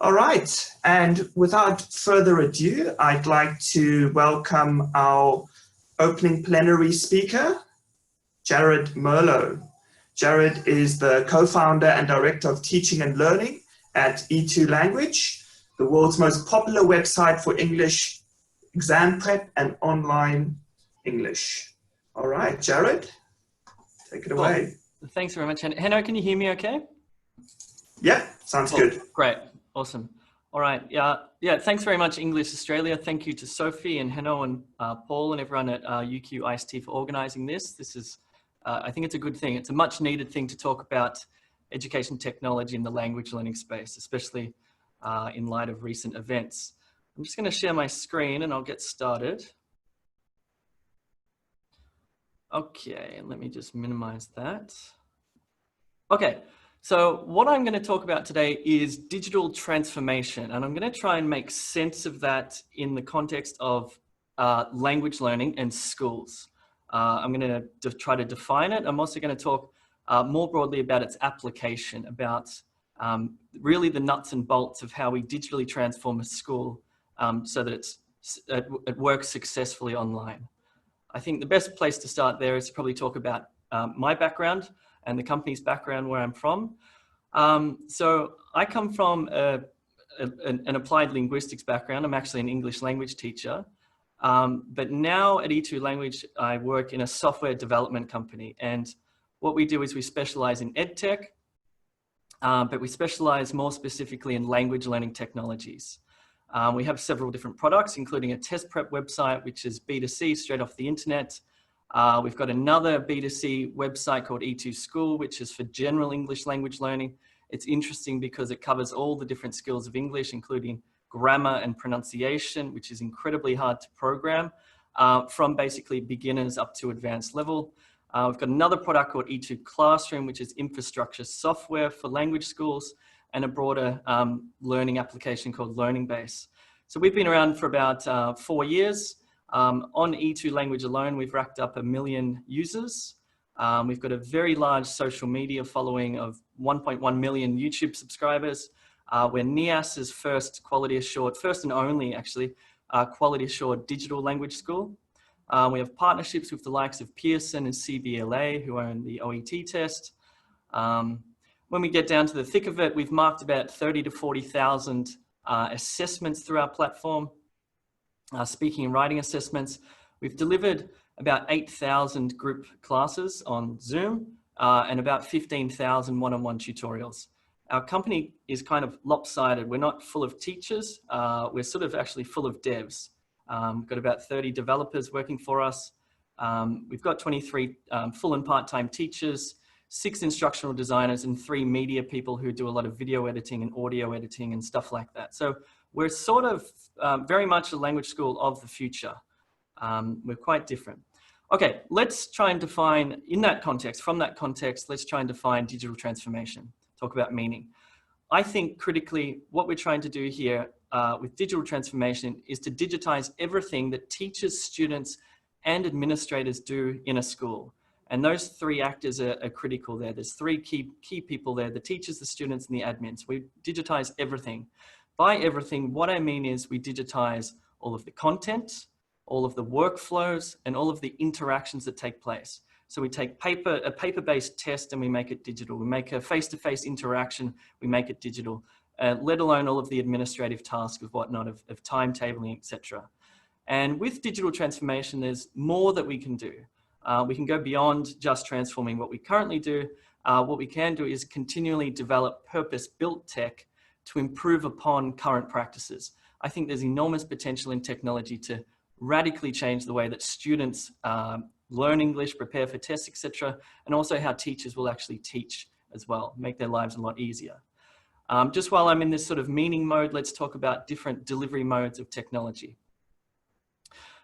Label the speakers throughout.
Speaker 1: All right, and without further ado, I'd like to welcome our opening plenary speaker, Jared Merlo. Jared is the co-founder and director of teaching and learning at E2 Language, the world's most popular website for English exam prep and online English. All right, Jared, take it away.
Speaker 2: Thanks very much. Hanno, can you hear me okay?
Speaker 1: Yeah, sounds good.
Speaker 2: Great, awesome. All right, yeah. Thanks very much, English Australia. Thank you to Sophie and Hanno and Paul and everyone at UQ IST for organising this. This is, I think it's a good thing. It's a much needed thing to talk about education technology in the language learning space, especially in light of recent events. I'm just going to share my screen and I'll get started. Okay, let me just minimize that. Okay. So what I'm going to talk about today is digital transformation, and I'm going to try and make sense of that in the context of language learning and schools. I'm going to try to define it. I'm also going to talk more broadly about its application, about really the nuts and bolts of how we digitally transform a school so that it works successfully online. I think the best place to start there is to probably talk about my background and the company's background where I'm from. So I come from an applied linguistics background. I'm actually an English language teacher. But now at E2 Language, I work in a software development company. And what we do is we specialize in EdTech, but we specialize more specifically in language learning technologies. We have several different products, including a test prep website, which is B2C, straight off the internet. We've got another B2C website called E2 School, which is for general English language learning. It's interesting because it covers all the different skills of English, including grammar and pronunciation, which is incredibly hard to program, from basically beginners up to advanced level. We've got another product called E2 Classroom, which is infrastructure software for language schools, and a broader learning application called Learning Base. So we've been around for about 4 years. On E2 Language alone, we've racked up 1 million users. We've got a very large social media following of 1.1 million YouTube subscribers. We're NIAS's first and only actually, quality assured digital language school. We have partnerships with the likes of Pearson and CBLA, who are in the OET test. When we get down to the thick of it, we've marked about 30 to 40,000 assessments through our platform. Speaking and writing assessments. We've delivered about 8,000 group classes on Zoom and about 15,000 one-on-one tutorials. Our company is kind of lopsided. We're not full of teachers. We're sort of actually full of devs. We've got about 30 developers working for us. We've got 23 full and part-time teachers, 6 instructional designers, and 3 media people who do a lot of video editing and audio editing and stuff like that. So we're sort of very much a language school of the future. We're quite different. Okay, let's try and define, from that context, let's try and define digital transformation, talk about meaning. I think critically, what we're trying to do here with digital transformation is to digitize everything that teachers, students, and administrators do in a school. And those 3 actors are critical there. There's 3 key people there, the teachers, the students, and the admins. We digitize everything. By everything, what I mean is we digitize all of the content, all of the workflows, and all of the interactions that take place. So we take a paper-based test and we make it digital. We make a face-to-face interaction, we make it digital, let alone all of the administrative tasks of whatnot, of timetabling, etc. And with digital transformation, there's more that we can do. We can go beyond just transforming what we currently do. What we can do is continually develop purpose-built tech to improve upon current practices. I think there's enormous potential in technology to radically change the way that students learn English, prepare for tests, etc., and also how teachers will actually teach as well, make their lives a lot easier. Just while I'm in this sort of meaning mode, let's talk about different delivery modes of technology.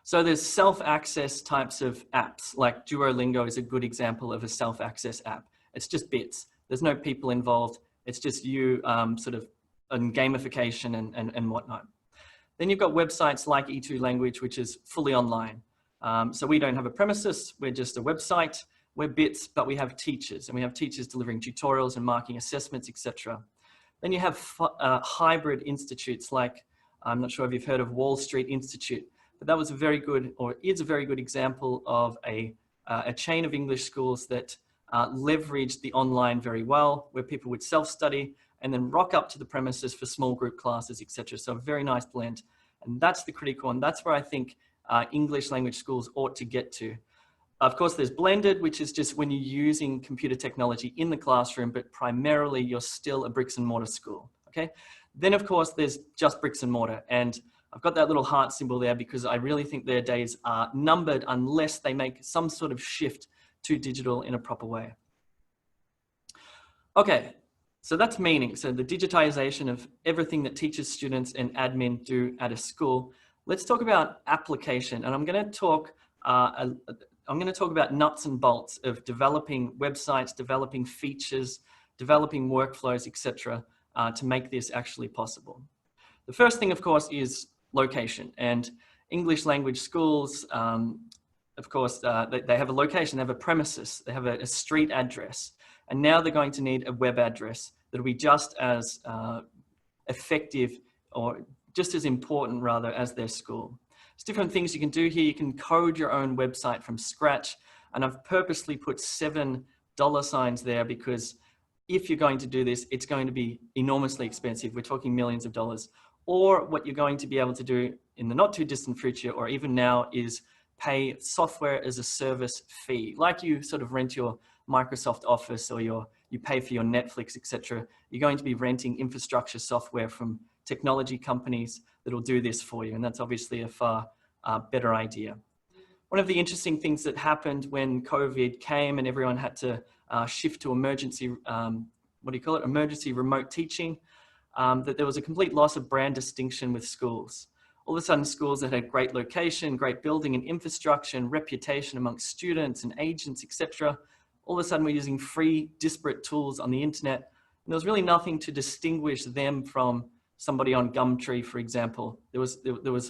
Speaker 2: So there's self-access types of apps, like Duolingo is a good example of a self-access app. It's just bits. There's no people involved. It's just you sort of and gamification and whatnot. Then you've got websites like E2 Language, which is fully online. So we don't have a premises, we're just a website, we're bits, but we have teachers, and we have teachers delivering tutorials and marking assessments, etc. Then you have hybrid institutes like, I'm not sure if you've heard of Wall Street Institute, but that was a very good, or is a very good example of a chain of English schools that leveraged the online very well, where people would self-study and then rock up to the premises for small group classes, etc. So a very nice blend. And that's the critical one. That's where I think English language schools ought to get to. Of course, there's blended, which is just when you're using computer technology in the classroom, but primarily you're still a bricks and mortar school, okay? Then of course, there's just bricks and mortar. And I've got that little heart symbol there because I really think their days are numbered unless they make some sort of shift to digital in a proper way. Okay, so that's meaning. So the digitization of everything that teachers, students, and admin do at a school. Let's talk about application. And I'm going to talk about nuts and bolts of developing websites, developing features, developing workflows, etc., to make this actually possible. The first thing, of course, is location. And English language schools, of course, they have a location, they have a premises, they have a street address. And now they're going to need a web address that will be just as effective, or just as important rather, as their school. There's different things you can do here. You can code your own website from scratch. And I've purposely put $7 signs there because if you're going to do this, it's going to be enormously expensive. We're talking millions of dollars. Or what you're going to be able to do in the not too distant future, or even now, is pay software as a service fee. Like you sort of rent your Microsoft Office, or you pay for your Netflix, etc. You're going to be renting infrastructure software from technology companies that will do this for you. And that's obviously a far better idea. One of the interesting things that happened when COVID came and everyone had to shift to emergency, emergency remote teaching, that there was a complete loss of brand distinction with schools. All of a sudden, schools that had great location, great building and infrastructure and reputation amongst students and agents, etc., all of a sudden we're using free, disparate tools on the internet. And there was really nothing to distinguish them from somebody on Gumtree, for example. There was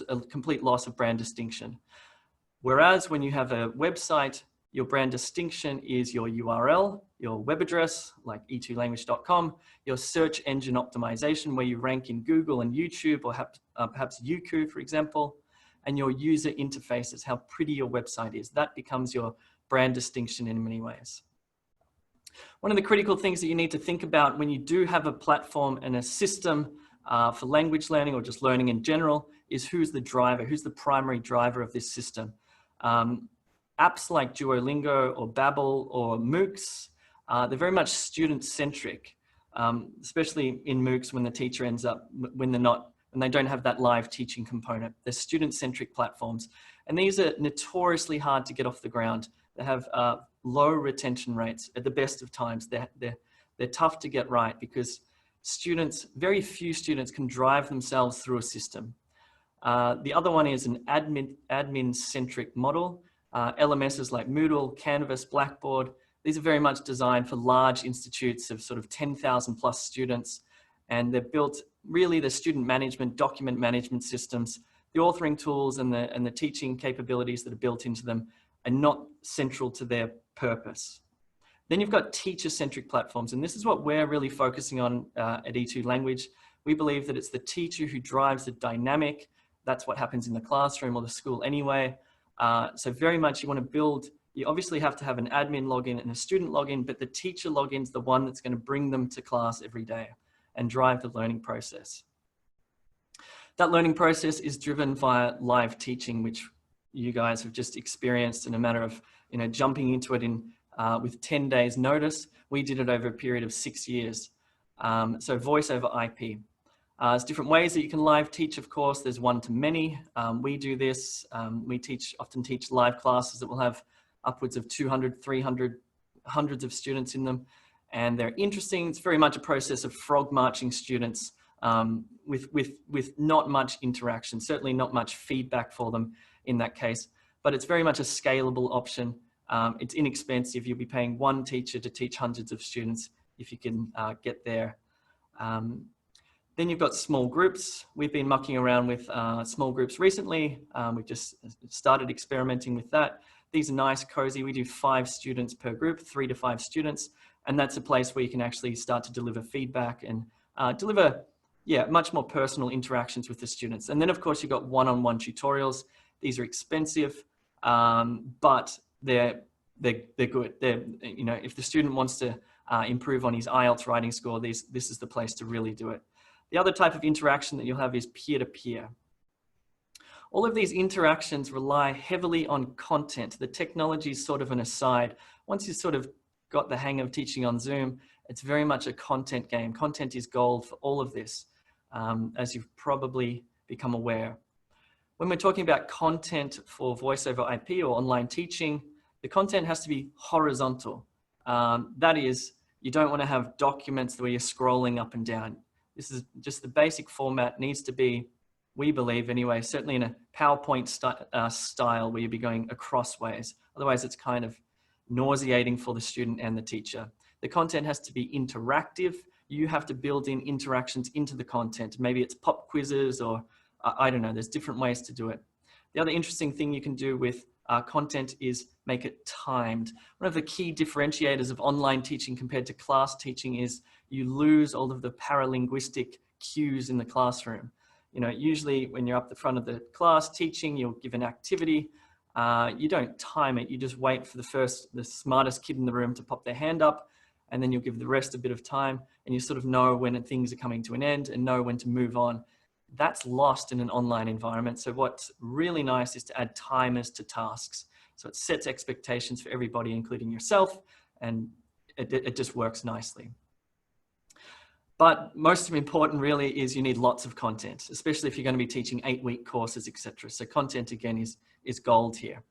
Speaker 2: a complete loss of brand distinction. Whereas when you have a website, your brand distinction is your URL, your web address, like e2language.com, your search engine optimization, where you rank in Google and YouTube, or perhaps Youku, for example, and your user interfaces, how pretty your website is. That becomes your brand distinction in many ways. One of the critical things that you need to think about when you do have a platform and a system for language learning, or just learning in general, is who's the driver, who's the primary driver of this system. Apps like Duolingo or Babbel or MOOCs, they're very much student-centric, especially in MOOCs when the teacher ends up, when they don't have that live teaching component. They're student-centric platforms. And these are notoriously hard to get off the ground. They have low retention rates at the best of times. They're tough to get right because very few students can drive themselves through a system. The other one is an admin-centric model. LMSs like Moodle, Canvas, Blackboard, these are very much designed for large institutes of sort of 10,000 plus students. And they're built, really, the student management, document management systems, the authoring tools and the teaching capabilities that are built into them are not central to their purpose. Then you've got teacher-centric platforms. And this is what we're really focusing on at E2 Language. We believe that it's the teacher who drives the dynamic. That's what happens in the classroom or the school anyway. So very much you want to build, you obviously have to have an admin login and a student login, but the teacher login is the one that's going to bring them to class every day and drive the learning process. That learning process is driven via live teaching, which you guys have just experienced in a matter of, jumping into it with 10 days notice. We did it over a period of 6 years. So voice over IP. There's different ways that you can live teach, of course. There's one-to-many. We do this. We often teach live classes that will have upwards of 200, 300, hundreds of students in them. And they're interesting. It's very much a process of frog marching students with not much interaction, certainly not much feedback for them in that case. But it's very much a scalable option. It's inexpensive. You'll be paying one teacher to teach hundreds of students if you can get there. Then you've got small groups. We've been mucking around with small groups recently. We've just started experimenting with that. These are nice, cozy. We do 5 students per group, 3 to 5 students. And that's a place where you can actually start to deliver feedback and deliver, much more personal interactions with the students. And then of course you've got one-on-one tutorials. These are expensive, but they're good. If the student wants to improve on his IELTS writing score, this is the place to really do it. The other type of interaction that you'll have is peer-to-peer. All of these interactions rely heavily on content. The technology is sort of an aside. Once you've sort of got the hang of teaching on Zoom, it's very much a content game. Content is gold for all of this, as you've probably become aware. When we're talking about content for voice over IP or online teaching, the content has to be horizontal. That is, you don't want to have documents where you're scrolling up and down. This is just the basic format needs to be, we believe anyway, certainly in a PowerPoint style where you'll be going across ways. Otherwise, it's kind of nauseating for the student and the teacher. The content has to be interactive. You have to build in interactions into the content. Maybe it's pop quizzes or I don't know, there's different ways to do it. The other interesting thing you can do with content is make it timed. One of the key differentiators of online teaching compared to class teaching is you lose all of the paralinguistic cues in the classroom. Usually when you're up the front of the class teaching, you'll give an activity. You don't time it. You just wait for the smartest kid in the room to pop their hand up, and then you'll give the rest a bit of time, and you sort of know when things are coming to an end and know when to move on. That's lost in an online environment. So what's really nice is to add timers to tasks. So it sets expectations for everybody, including yourself, and it just works nicely. But most important really is you need lots of content, especially if you're going to be teaching 8-week courses, etc. So content again is gold here.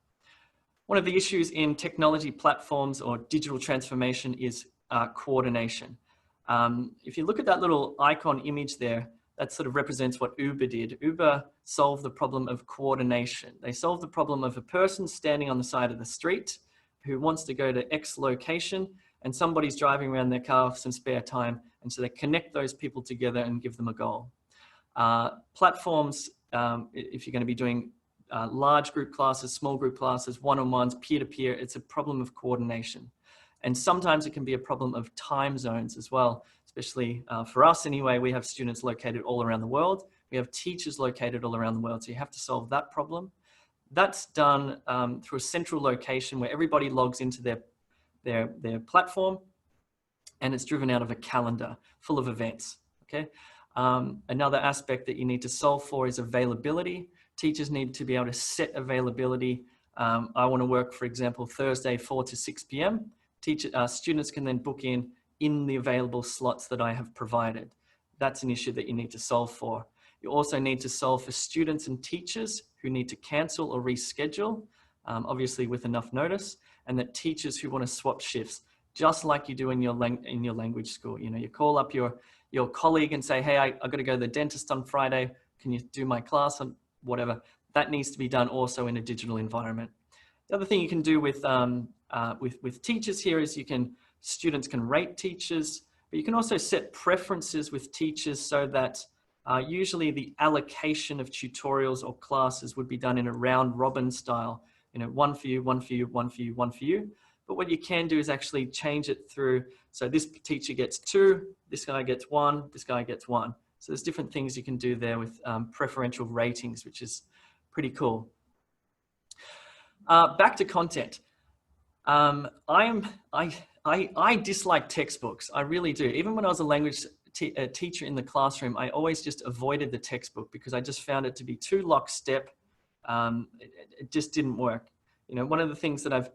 Speaker 2: One of the issues in technology platforms or digital transformation is coordination. If you look at that little icon image there, that sort of represents what Uber did. Uber solved the problem of coordination. They solved the problem of a person standing on the side of the street who wants to go to X location, and somebody's driving around their car for some spare time. And so they connect those people together and give them a goal. Platforms, if you're going to be doing large group classes, small group classes, one-on-ones, peer-to-peer, it's a problem of coordination. And sometimes it can be a problem of time zones as well, especially for us anyway. We have students located all around the world. We have teachers located all around the world. So you have to solve that problem. That's done through a central location where everybody logs into their platform, and it's driven out of a calendar full of events, okay? Another aspect that you need to solve for is availability. Teachers need to be able to set availability. I want to work, for example, Thursday, 4 to 6 p.m. Students can then book in the available slots that I have provided. That's an issue that you need to solve for. You also need to solve for students and teachers who need to cancel or reschedule, obviously with enough notice, and that teachers who want to swap shifts, just like you do in your language school. You call up your colleague and say, hey, I've got to go to the dentist on Friday. Can you do my class on whatever? That needs to be done also in a digital environment. The other thing you can do with teachers here is students can rate teachers, but you can also set preferences with teachers so that usually the allocation of tutorials or classes would be done in a round robin style. One for you, one for you, one for you, one for you. But what you can do is actually change it through. So this teacher gets 2, this guy gets 1, this guy gets 1. So there's different things you can do there with preferential ratings, which is pretty cool. Back to content. I dislike textbooks. I really do. Even when I was a language teacher in the classroom, I always just avoided the textbook because I just found it to be too lockstep. It just didn't work. One of the things that I've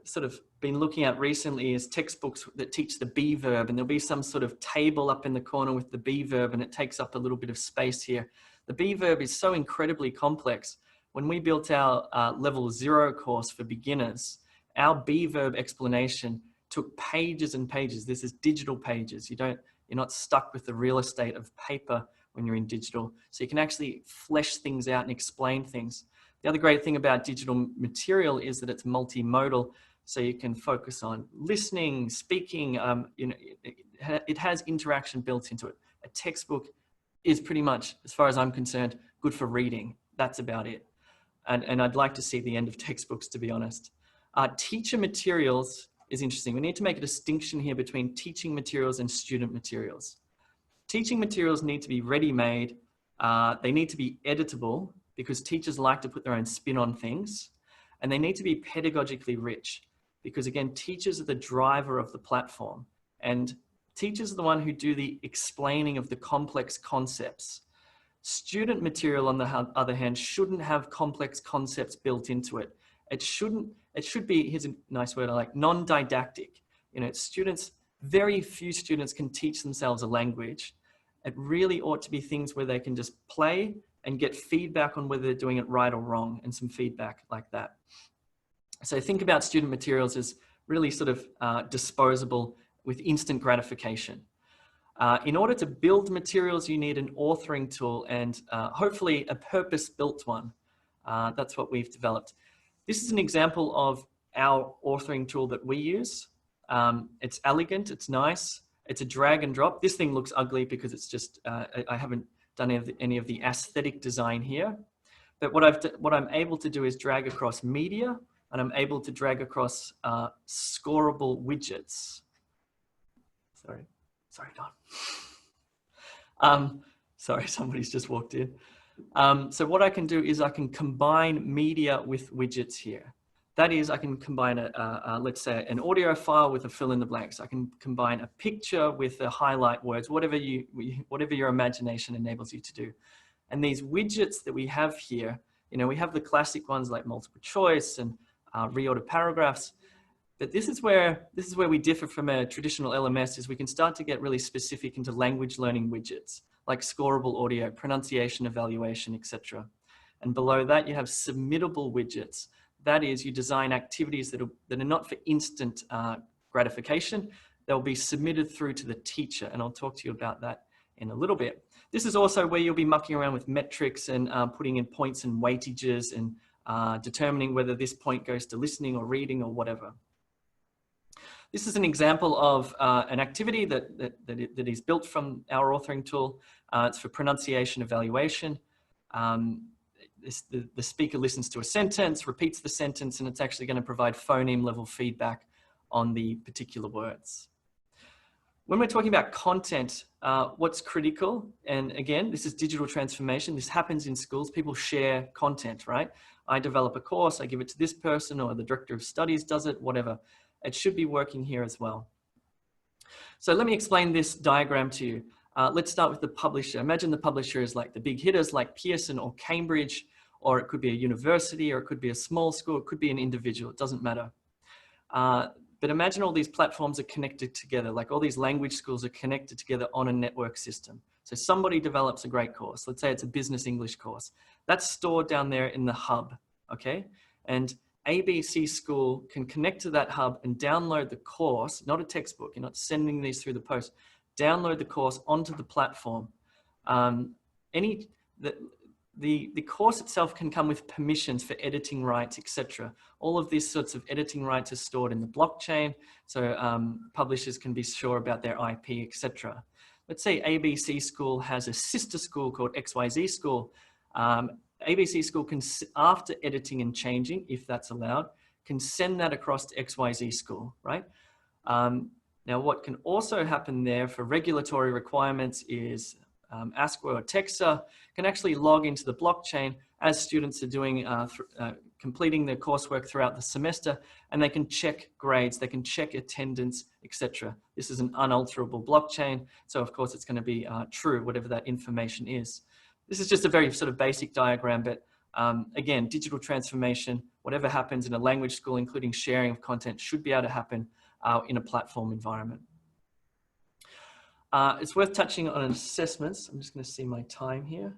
Speaker 2: sort of been looking at recently is textbooks that teach the be verb, and there'll be some sort of table up in the corner with the be verb, and it takes up a little bit of space here. The be verb is so incredibly complex. When we built our level 0 course for beginners, our be verb explanation took pages and pages. This is digital pages. You're not stuck with the real estate of paper when you're in digital. So you can actually flesh things out and explain things. The other great thing about digital material is that it's multimodal. So you can focus on listening, speaking, it has interaction built into it. A textbook is pretty much, as far as I'm concerned, good for reading. That's about it. And I'd like to see the end of textbooks, to be honest. Teacher materials is interesting. We need to make a distinction here between teaching materials and student materials. Teaching materials need to be ready-made. They need to be editable because teachers like to put their own spin on things. And they need to be pedagogically rich because, again, teachers are the driver of the platform. And teachers are the one who do the explaining of the complex concepts. Student material, on the other hand, shouldn't have complex concepts built into it. It should be, here's a nice word I like, non-didactic. You know, students, very few students can teach themselves a language. It really ought to be things where they can just play and get feedback on whether they're doing it right or wrong, and some feedback like that. So think about student materials as really sort of disposable with instant gratification. In order to build materials, you need an authoring tool and hopefully a purpose-built one. That's what we've developed. This is an example of our authoring tool that we use. It's elegant, it's nice, it's a drag and drop. This thing looks ugly because it's just, I haven't done any of the aesthetic design here. But what I'm able to do is drag across media, and I'm able to drag across scoreable widgets. Sorry, Don. Sorry, somebody's just walked in. So what I can do is I can combine media with widgets here. That is, I can combine let's say an audio file with a fill in the blanks. I can combine a picture with a highlight words, whatever your imagination enables you to do. And these widgets that we have here, you know, we have the classic ones like multiple choice and reorder paragraphs. But this is where we differ from a traditional LMS, is we can start to get really specific into language learning widgets, like scoreable audio, pronunciation evaluation, etc. And below that, you have submittable widgets. That is, you design activities that are not for instant gratification. They'll be submitted through to the teacher, and I'll talk to you about that in a little bit. This is also where you'll be mucking around with metrics and putting in points and weightages and determining whether this point goes to listening or reading or whatever. This is an example of an activity that is built from our authoring tool. It's for pronunciation evaluation. The speaker listens to a sentence, repeats the sentence, and it's actually going to provide phoneme level feedback on the particular words. When we're talking about content, what's critical, and again, this is digital transformation. This happens in schools. People share content, right? I develop a course, I give it to this person, or the director of studies does it, whatever. It should be working here as well. So let me explain this diagram to you. Let's start with the publisher. Imagine the publisher is like the big hitters like Pearson or Cambridge, or it could be a university, or it could be a small school, it could be an individual, it doesn't matter. But imagine all these platforms are connected together, like all these language schools are connected together on a network system. So somebody develops a great course. Let's say it's a business English course. That's stored down there in the hub, okay? And ABC school can connect to that hub and download the course, not a textbook, you're not sending these through the post, download the course onto the platform. The course itself can come with permissions for editing rights, etc. All of these sorts of editing rights are stored in the blockchain, so publishers can be sure about their IP, etc. Let's say ABC school has a sister school called XYZ school. ABC school can, after editing and changing, if that's allowed, can send that across to XYZ school, right? Now, what can also happen there for regulatory requirements is ASCWA or TEXA can actually log into the blockchain as students are doing, completing their coursework throughout the semester, and they can check grades, they can check attendance, etc. This is an unalterable blockchain, so of course it's going to be true, whatever that information is. This is just a very sort of basic diagram, but again, digital transformation, whatever happens in a language school, including sharing of content, should be able to happen in a platform environment. It's worth touching on assessments. I'm just going to see my time here.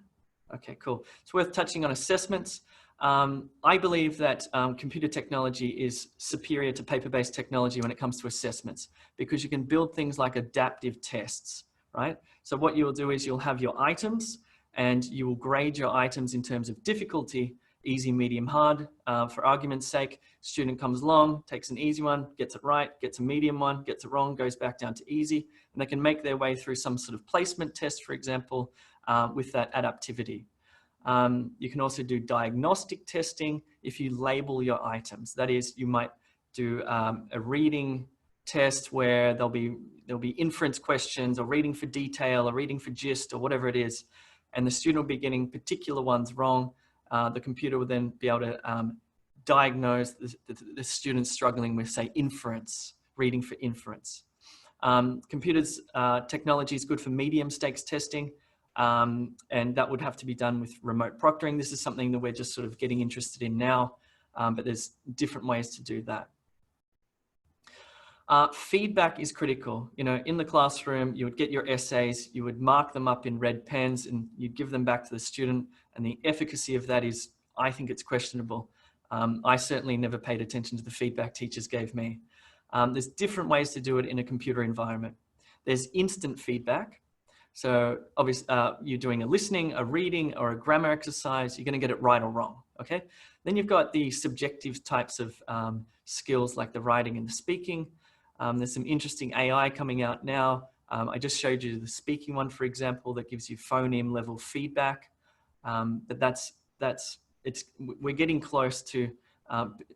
Speaker 2: Okay, cool. It's worth touching on assessments. I believe that computer technology is superior to paper-based technology when it comes to assessments, because you can build things like adaptive tests, right? So what you'll do is you'll have your items, and you will grade your items in terms of difficulty, easy, medium, hard. For argument's sake, student comes along, takes an easy one, gets it right, gets a medium one, gets it wrong, goes back down to easy, and they can make their way through some sort of placement test, for example, with that adaptivity. You can also do diagnostic testing if you label your items. That is, you might do a reading test where there'll be inference questions or reading for detail or reading for gist or whatever it is, and the student will be getting particular ones wrong, the computer will then be able to diagnose the student struggling with, say, inference, reading for inference. Technology is good for medium stakes testing, and that would have to be done with remote proctoring. This is something that we're just sort of getting interested in now, but there's different ways to do that. Feedback is critical. You know, in the classroom, you would get your essays, you would mark them up in red pens, and you'd give them back to the student. And the efficacy of that is, I think it's questionable. I certainly never paid attention to the feedback teachers gave me. There's different ways to do it in a computer environment. There's instant feedback. So obviously, you're doing a listening, a reading, or a grammar exercise, you're going to get it right or wrong, okay? Then you've got the subjective types of skills like the writing and the speaking. There's some interesting AI coming out now. I just showed you the speaking one, for example, that gives you phoneme level feedback. But we're getting close to,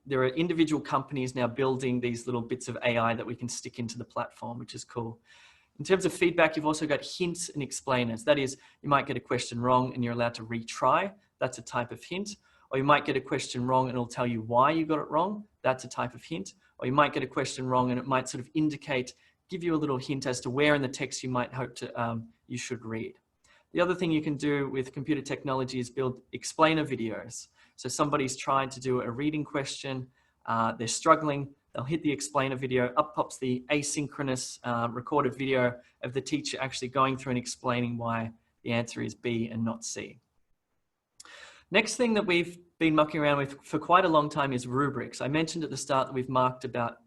Speaker 2: there are individual companies now building these little bits of AI that we can stick into the platform, which is cool. In terms of feedback, you've also got hints and explainers. That is, you might get a question wrong and you're allowed to retry. That's a type of hint. Or you might get a question wrong and it'll tell you why you got it wrong. That's a type of hint. Or you might get a question wrong and it might sort of indicate, give you a little hint as to where in the text you might hope to, you should read. The other thing you can do with computer technology is build explainer videos. So somebody's trying to do a reading question, they're struggling, they'll hit the explainer video, up pops the asynchronous recorded video of the teacher actually going through and explaining why the answer is B and not C. Next thing that we've been mucking around with for quite a long time is rubrics. I mentioned at the start that we've marked about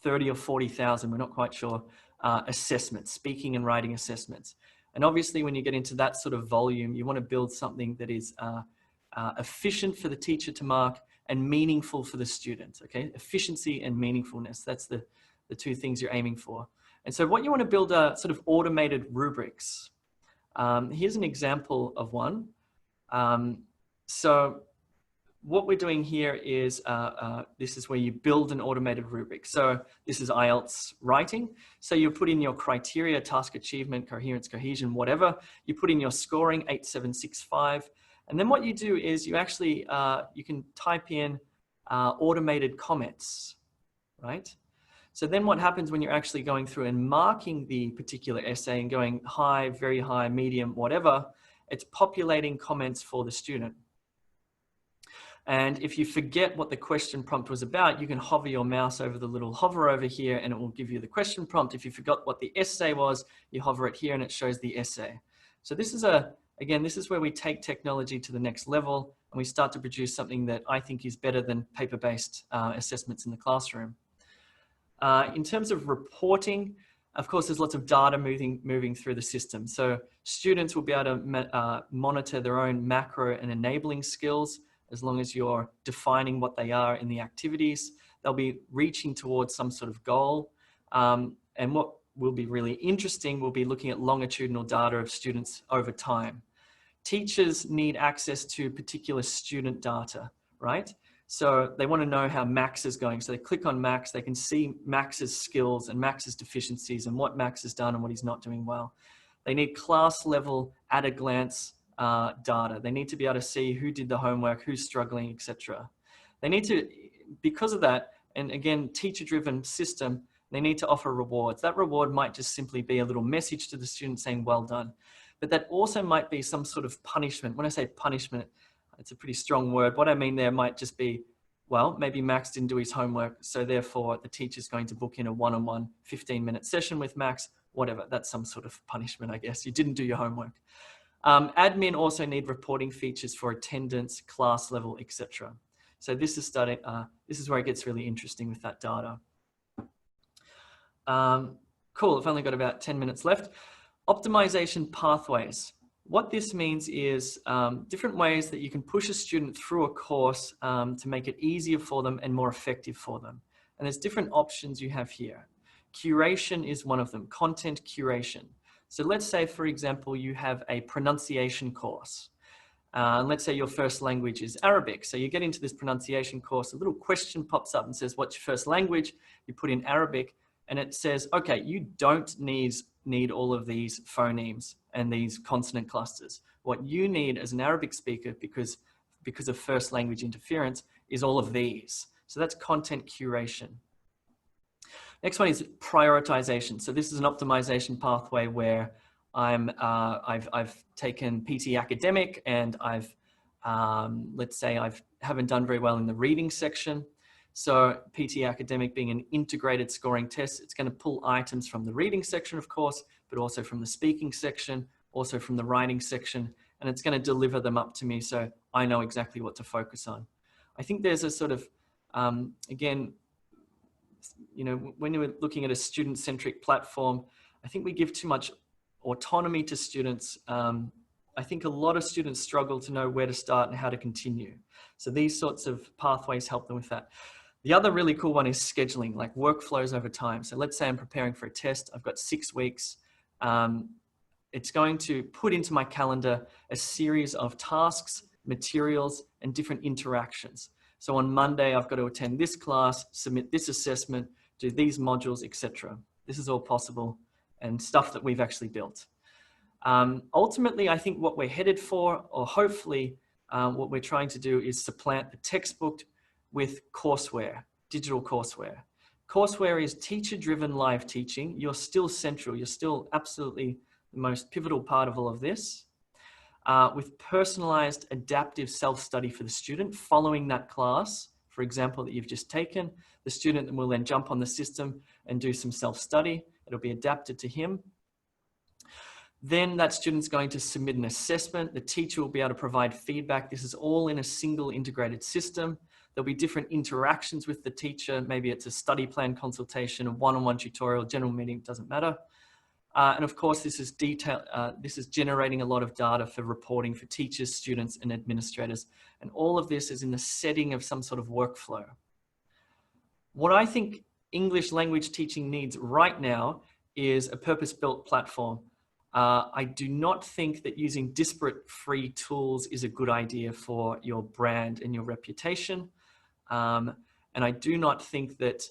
Speaker 2: 30 or 40,000, we're not quite sure, assessments, speaking and writing assessments. And obviously when you get into that sort of volume, you want to build something that is efficient for the teacher to mark and meaningful for the student, okay? Efficiency and meaningfulness, that's the two things you're aiming for. And so what you want to build are sort of automated rubrics. Here's an example of one. So what we're doing here is, this is where you build an automated rubric. So this is IELTS writing. So you put in your criteria, task achievement, coherence, cohesion, whatever. You put in your scoring, 8765. And then what you do is you actually, you can type in automated comments, right? So then what happens when you're actually going through and marking the particular essay and going high, very high, medium, whatever, it's populating comments for the student. And if you forget what the question prompt was about, you can hover your mouse over the little hover over here and it will give you the question prompt. If you forgot what the essay was, you hover it here and it shows the essay. So this is again, this is where we take technology to the next level and we start to produce something that I think is better than paper-based assessments in the classroom. In terms of reporting, of course, there's lots of data moving through the system. So students will be able to monitor their own macro and enabling skills. As long as you're defining what they are in the activities, they'll be reaching towards some sort of goal. And what will be really interesting will be looking at longitudinal data of students over time. Teachers need access to particular student data, right? So they want to know how Max is going. So they click on Max, they can see Max's skills and Max's deficiencies and what Max has done and what he's not doing well. They need class level at a glance data. They need to be able to see who did the homework, who's struggling, etc. They need to, because of that, and again, teacher-driven system, they need to offer rewards. That reward might just simply be a little message to the student saying, well done. But that also might be some sort of punishment. When I say punishment, it's a pretty strong word. What I mean there might just be, well, maybe Max didn't do his homework, so therefore the teacher's going to book in a one-on-one 15-minute session with Max, whatever. That's some sort of punishment, I guess. You didn't do your homework. Admin also need reporting features for attendance, class level, etc. So this is this is where it gets really interesting with that data. Cool, I've only got about 10 minutes left. Optimization pathways. What this means is different ways that you can push a student through a course to make it easier for them and more effective for them. And there's different options you have here. Curation is one of them, content curation. So let's say, for example, you have a pronunciation course. Let's say your first language is Arabic. So you get into this pronunciation course, a little question pops up and says, what's your first language? You put in Arabic. and it says, okay, you don't need all of these phonemes and these consonant clusters. What you need as an Arabic speaker, because of first language interference, is all of these. So that's content curation. Next one is prioritization. So this is an optimization pathway where I've taken PT Academic, and let's say I haven't done very well in the reading section. So PT Academic being an integrated scoring test, it's going to pull items from the reading section, of course, but also from the speaking section, also from the writing section, and it's going to deliver them up to me so I know exactly what to focus on. I think there's a sort of, again, you know, when you're looking at a student-centric platform, I think we give too much autonomy to students. I think a lot of students struggle to know where to start and how to continue. So these sorts of pathways help them with that. The other really cool one is scheduling, like workflows over time. So let's say I'm preparing for a test. I've got 6 weeks. It's going to put into my calendar a series of tasks, materials, and different interactions. So on Monday, I've got to attend this class, submit this assessment, do these modules, etc. This is all possible and stuff that we've actually built. Ultimately, I think what we're headed for, or hopefully what we're trying to do, is supplant the textbook with courseware, digital courseware. Courseware is teacher-driven live teaching. You're still central. You're still absolutely the most pivotal part of all of this. With personalized adaptive self-study for the student following that class, for example, that you've just taken. The student will then jump on the system and do some self-study. It'll be adapted to him. Then that student's going to submit an assessment. The teacher will be able to provide feedback. This is all in a single integrated system. There'll be different interactions with the teacher. Maybe it's a study plan consultation, a one-on-one tutorial, general meeting, doesn't matter. And of course, this is generating a lot of data for reporting for teachers, students, and administrators. And all of this is in the setting of some sort of workflow. What I think English language teaching needs right now is a purpose-built platform. I do not think that using disparate free tools is a good idea for your brand and your reputation. And I do not think that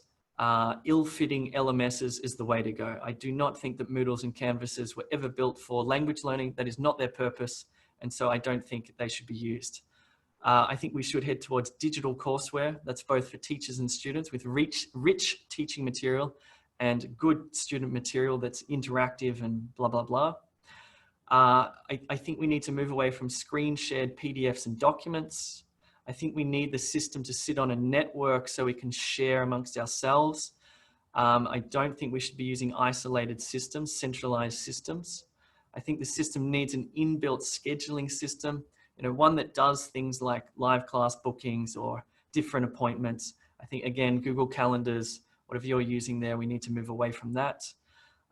Speaker 2: ill-fitting LMSs is the way to go. I do not think that Moodles and Canvases were ever built for language learning. That is not their purpose. And so I don't think they should be used. I think we should head towards digital courseware. That's both for teachers and students with rich teaching material and good student material that's interactive and blah, blah, blah. I think we need to move away from screen shared PDFs and documents. I think we need the system to sit on a network so we can share amongst ourselves. I don't think we should be using isolated systems, centralized systems. I think the system needs an inbuilt scheduling system, you know, one that does things like live class bookings or different appointments. I think, again, Google Calendars, whatever you're using there, we need to move away from that.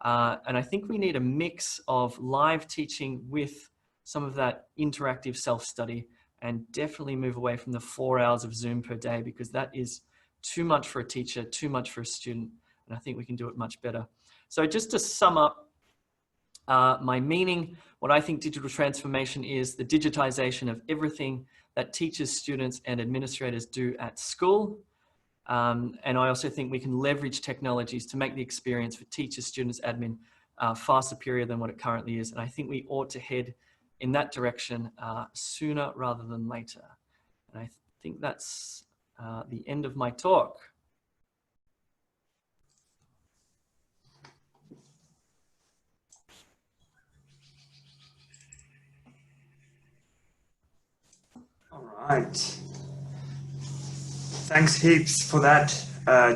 Speaker 2: And I think we need a mix of live teaching with some of that interactive self-study, and definitely move away from the 4 hours of Zoom per day, because that is too much for a teacher, too much for a student. And I think we can do it much better. So just to sum up my meaning, what I think digital transformation is the digitization of everything that teachers, students, and administrators do at school. And I also think we can leverage technologies to make the experience for teachers, students, admin far superior than what it currently is. And I think we ought to head in that direction sooner rather than later. And I think that's the end of my talk.
Speaker 1: All right. Thanks heaps for that,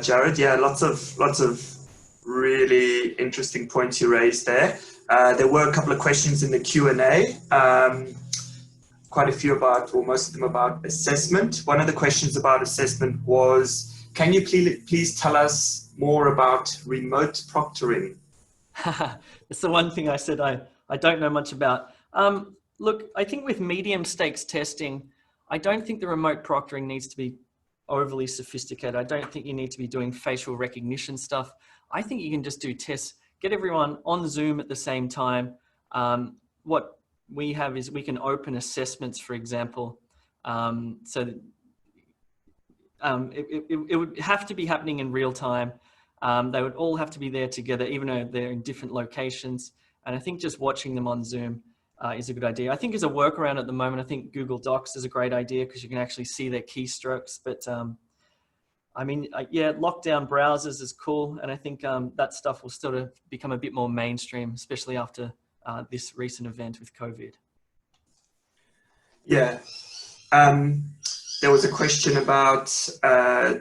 Speaker 1: Jared. Yeah, lots of really interesting points you raised there. There were a couple of questions in the Q&A. Quite a few about, or most of them about assessment. One of the questions about assessment was, can you please tell us more about remote proctoring?
Speaker 2: It's the one thing I said I don't know much about. Look, I think with medium stakes testing, I don't think the remote proctoring needs to be overly sophisticated. I don't think you need to be doing facial recognition stuff. I think you can just do tests, get everyone on Zoom at the same time. What we have is we can open assessments, for example. So that, it would have to be happening in real time. They would all have to be there together, even though they're in different locations. And I think just watching them on Zoom is a good idea. I think as a workaround at the moment, I think Google Docs is a great idea because you can actually see their keystrokes. But I mean, yeah, lockdown browsers is cool. And I think that stuff will sort of become a bit more mainstream, especially after this recent event with COVID.
Speaker 1: Yeah. There was a question about,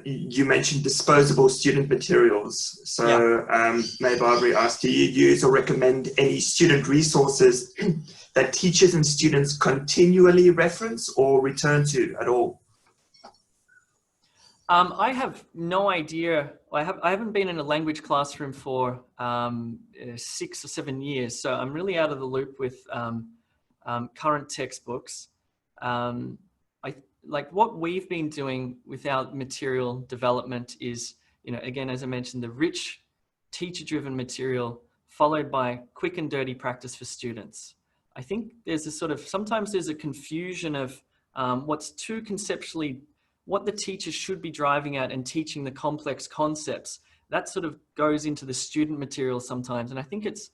Speaker 1: you mentioned disposable student materials. So May Barbary asked, do you use or recommend any student resources that teachers and students continually reference or return to at all?
Speaker 2: I have no idea. I haven't been in a language classroom for 6 or 7 years, so I'm really out of the loop with current textbooks. Like what we've been doing with our material development is, again, as I mentioned, the rich teacher-driven material followed by quick and dirty practice for students. I think there's a sometimes there's a confusion of what's too conceptually, what the teacher should be driving at and teaching the complex concepts. That sort of goes into the student material sometimes. And I think it's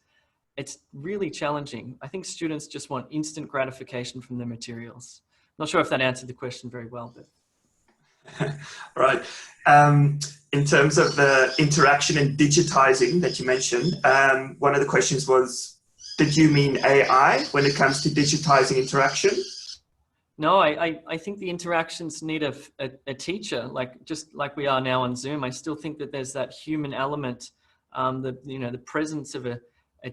Speaker 2: really challenging. I think students just want instant gratification from their materials. Not sure if that answered the question very well, but.
Speaker 1: Right. In terms of the interaction and digitizing that you mentioned, one of the questions was, did you mean AI when it comes to digitizing interaction?
Speaker 2: No, I think the interactions need a teacher, just like we are now on Zoom. I still think that there's that human element. The presence of a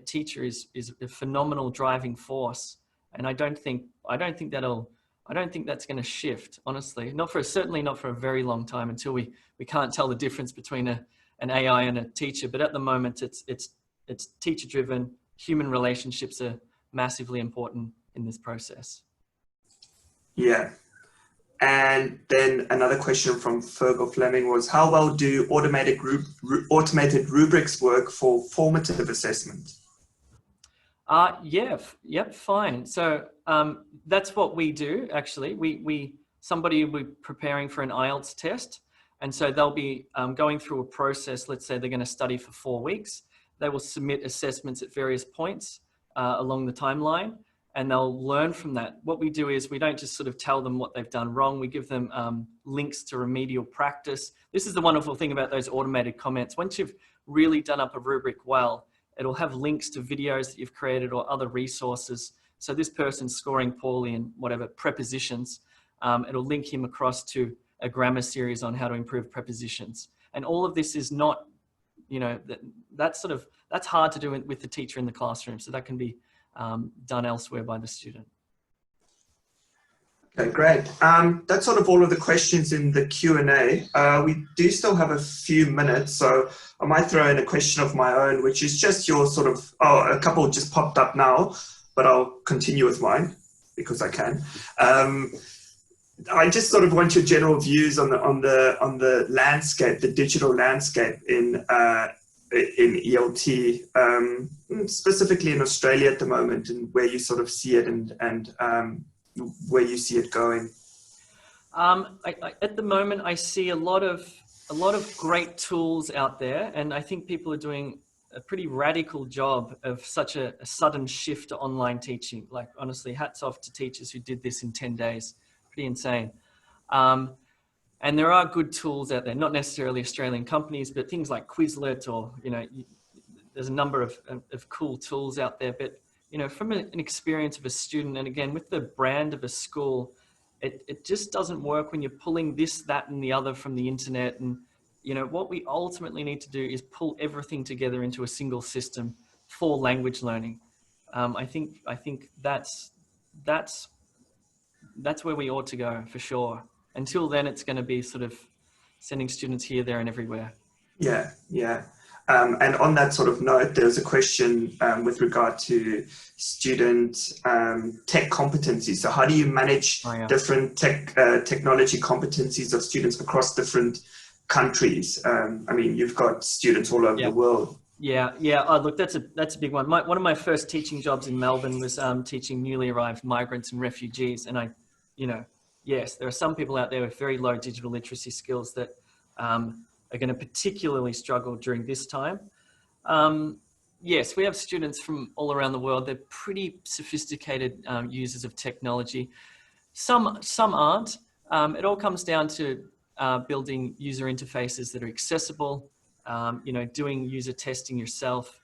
Speaker 2: teacher is a phenomenal driving force, and I don't think that's going to shift, honestly. Certainly not for a very long time, until we can't tell the difference between an AI and a teacher. But at the moment, it's teacher driven. Human relationships are massively important in this process.
Speaker 1: Yeah. And then another question from Fergal Fleming was, how well do automated rubrics work for formative assessment?
Speaker 2: Yep, fine. So that's what we do, actually. Somebody will be preparing for an IELTS test, and so they'll be going through a process. Let's say they're going to study for 4 weeks. They will submit assessments at various points along the timeline, and they'll learn from that. What we do is we don't just sort of tell them what they've done wrong. We give them links to remedial practice. This is the wonderful thing about those automated comments. Once you've really done up a rubric well, it'll have links to videos that you've created or other resources. So this person's scoring poorly in whatever prepositions, it'll link him across to a grammar series on how to improve prepositions. And all of this is not, that's hard to do with the teacher in the classroom. So that can be done elsewhere by the student.
Speaker 1: Okay, great. That's sort of all of the questions in the Q&A. We do still have a few minutes, so I might throw in a question of my own, which is just your a couple just popped up now, but I'll continue with mine because I can. I just sort of want your general views on the landscape, the digital landscape in ELT, specifically in Australia at the moment, and where you sort of see it and where you see it going.
Speaker 2: At the moment, I see a lot of great tools out there, and I think people are doing a pretty radical job of such a sudden shift to online teaching. Like, honestly, hats off to teachers who did this in 10 days. Pretty insane. And there are good tools out there, not necessarily Australian companies, but things like Quizlet, or, there's a number of cool tools out there. But, from an experience of a student, and again, with the brand of a school, it just doesn't work when you're pulling this, that, and the other from the internet. And, what we ultimately need to do is pull everything together into a single system for language learning. I think that's where we ought to go, for sure. Until then, it's going to be sort of sending students here, there, and everywhere.
Speaker 1: Yeah. And on that sort of note, there's a question with regard to student tech competencies. So how do you manage different technology competencies of students across different countries? I mean, you've got students all over the world.
Speaker 2: Yeah. Oh, look, that's a big one. One of my first teaching jobs in Melbourne was teaching newly arrived migrants and refugees. And yes, there are some people out there with very low digital literacy skills that are going to particularly struggle during this time. Yes, we have students from all around the world. They're pretty sophisticated users of technology. Some aren't. It all comes down to building user interfaces that are accessible, doing user testing yourself.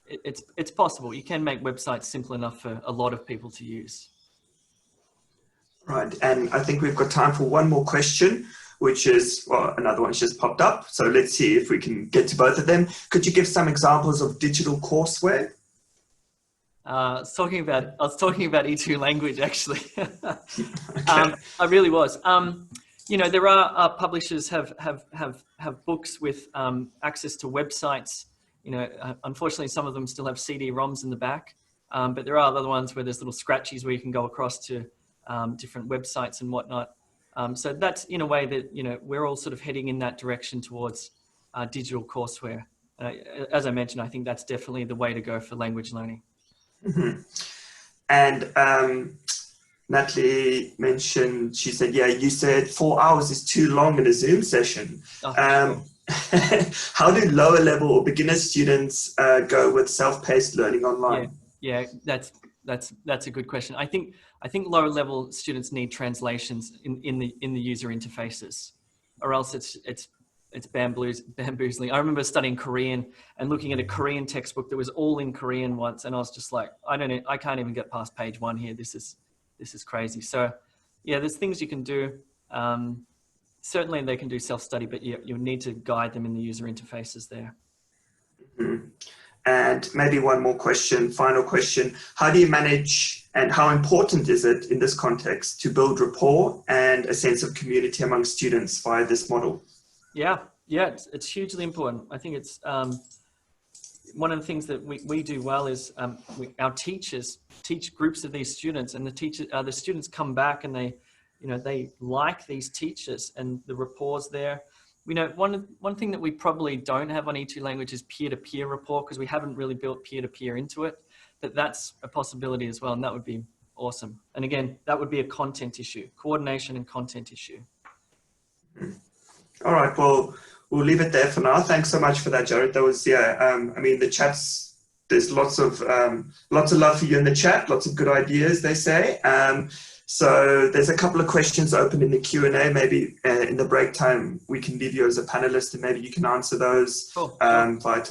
Speaker 2: It's possible. You can make websites simple enough for a lot of people to use.
Speaker 1: Right, and I think we've got time for one more question, which is, well, another one's just popped up. So let's see if we can get to both of them. Could you give some examples of digital courseware?
Speaker 2: I was talking about E2 language, actually.
Speaker 1: Okay.
Speaker 2: I really was. There are publishers have books with access to websites. Unfortunately, some of them still have CD-ROMs in the back, but there are other ones where there's little scratchies where you can go across to different websites and whatnot. So that's in a way that, we're all sort of heading in that direction towards digital courseware. As I mentioned, I think that's definitely the way to go for language learning.
Speaker 1: Mm-hmm. And Natalie mentioned, she said, yeah, you said 4 hours is too long in a Zoom session.
Speaker 2: Oh, sure.
Speaker 1: How do lower level or beginner students go with self-paced learning online?
Speaker 2: Yeah, that's a good question. I think lower level students need translations in the user interfaces, or else it's bamboozling. I remember studying Korean and looking at a Korean textbook that was all in Korean once, and I was just like, I can't even get past page 1 here. This is crazy. So yeah, there's things you can do. Certainly they can do self-study, but you need to guide them in the user interfaces there.
Speaker 1: Mm-hmm. And maybe one more question, final question. How do you manage, and how important is it in this context to build rapport and a sense of community among students via this model?
Speaker 2: Yeah, it's hugely important. I think it's one of the things that we do well is our teachers teach groups of these students, and the students come back and they like these teachers and the rapport's there. One thing that we probably don't have on E2 language is peer-to-peer rapport, because we haven't really built peer-to-peer into it, but that's a possibility as well, and that would be awesome. And again, that would be a content issue, coordination and content issue.
Speaker 1: All right, well, we'll leave it there for now. Thanks so much for that, Jared. That was, the chats, there's lots of love for you in the chat, lots of good ideas, they say. So there's a couple of questions open in the Q&A. Maybe in the break time, we can leave you as a panelist and maybe you can answer those via